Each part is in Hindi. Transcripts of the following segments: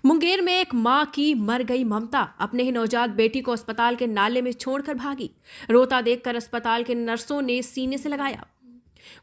मुंगेर में एक मां की मर गई ममता अपने ही नवजात बेटी को अस्पताल के नाले में छोड़कर भागी। रोता देखकर अस्पताल के नर्सों ने सीने से लगाया।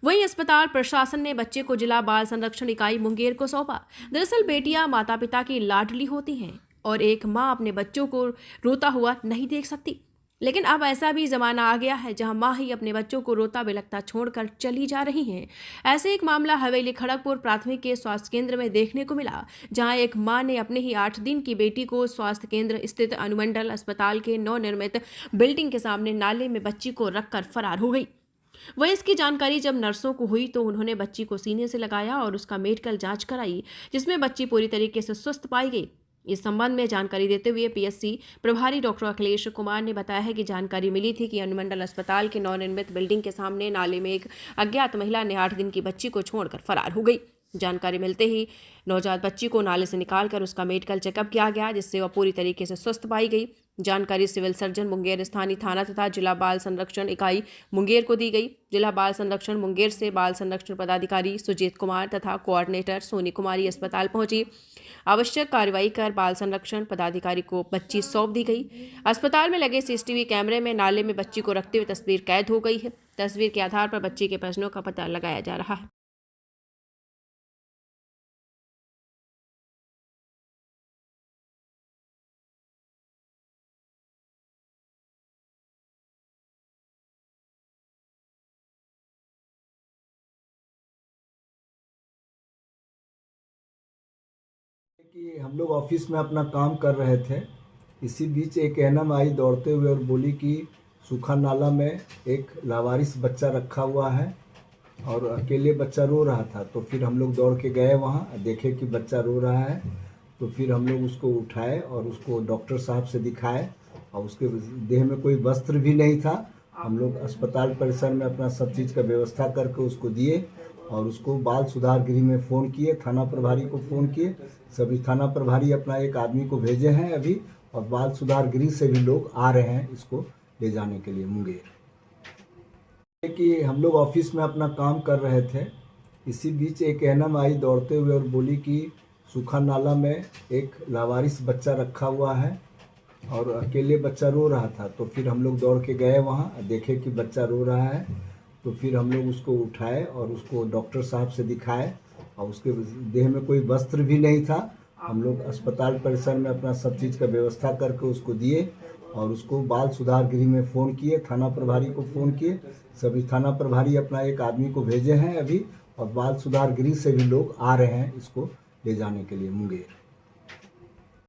वहीं अस्पताल प्रशासन ने बच्चे को जिला बाल संरक्षण इकाई मुंगेर को सौंपा। दरअसल बेटियां माता पिता की लाडली होती हैं और एक मां अपने बच्चों को रोता हुआ नहीं देख सकती। लेकिन अब ऐसा भी जमाना आ गया है जहां मां ही अपने बच्चों को रोता बिलखता छोड़कर चली जा रही हैं। ऐसे एक मामला हवेली खड़गपुर प्राथमिक के स्वास्थ्य केंद्र में देखने को मिला, जहां एक मां ने अपने ही 8 दिन की बेटी को स्वास्थ्य केंद्र स्थित अनुमंडल अस्पताल के नवनिर्मित बिल्डिंग के सामने नाले में बच्ची को रखकर फरार हो गई। वहीं इसकी जानकारी जब नर्सों को हुई तो उन्होंने बच्ची को सीने से लगाया और उसका मेडिकल जांच कराई, जिसमें बच्ची पूरी तरीके से स्वस्थ पाई गई। इस संबंध में जानकारी देते हुए पीएससी प्रभारी डॉक्टर अखिलेश कुमार ने बताया है कि जानकारी मिली थी कि अनुमंडल अस्पताल के नवनिर्मित बिल्डिंग के सामने नाले में एक अज्ञात महिला ने 8 दिन की बच्ची को छोड़कर फरार हो गई। जानकारी मिलते ही नवजात बच्ची को नाले से निकालकर उसका मेडिकल चेकअप किया गया, जिससे वह पूरी तरीके से स्वस्थ पाई गई। जानकारी सिविल सर्जन मुंगेर स्थानीय थाना तथा जिला बाल संरक्षण इकाई मुंगेर को दी गई। जिला बाल संरक्षण मुंगेर से बाल संरक्षण पदाधिकारी सुजीत कुमार तथा कोऑर्डिनेटर सोनी कुमारी अस्पताल पहुंची। आवश्यक कार्रवाई कर बाल संरक्षण पदाधिकारी को बच्ची सौंप दी गई। अस्पताल में लगे सीसीटीवी कैमरे में नाले में बच्ची को रखते हुए तस्वीर कैद हो गई है। तस्वीर के आधार पर बच्ची के प्रश्नों का पता लगाया जा रहा है। कि हम लोग ऑफिस में अपना काम कर रहे थे। इसी बीच एक एएनएम आई दौड़ते हुए और बोली कि सूखा नाला में एक लावारिस बच्चा रखा हुआ है और अकेले बच्चा रो रहा था। तो फिर हम लोग दौड़ के गए वहाँ, देखे कि बच्चा रो रहा है। तो फिर हम लोग उसको उठाए और उसको डॉक्टर साहब से दिखाए और उसके देह में कोई वस्त्र भी नहीं था। हम लोग अस्पताल परिसर में अपना सब चीज़ का व्यवस्था करके उसको दिए और उसको बाल सुधार गृह में फ़ोन किए, थाना प्रभारी को फ़ोन किए। सभी थाना प्रभारी अपना एक आदमी को भेजे हैं अभी, और बाल सुधार गृह से भी लोग आ रहे हैं इसको ले जाने के लिए मुंगेर। कि हम लोग ऑफिस में अपना काम कर रहे थे। इसी बीच एक एएनएम आई दौड़ते हुए और बोली कि सूखा नाला में एक लावारिस बच्चा रखा हुआ है और अकेले बच्चा रो रहा था। तो फिर हम लोग दौड़ के गए वहाँ, देखे कि बच्चा रो रहा है। तो फिर हम लोग उसको उठाए और उसको डॉक्टर साहब से दिखाए और उसके देह में कोई वस्त्र भी नहीं था। हम लोग अस्पताल परिसर में अपना सब चीज़ का व्यवस्था करके उसको दिए और उसको बाल सुधार गृह में फ़ोन किए, थाना प्रभारी को फ़ोन किए। सभी थाना प्रभारी अपना एक आदमी को भेजे हैं अभी, और बाल सुधार गृह से भी लोग आ रहे हैं इसको ले जाने के लिए मुंगेर।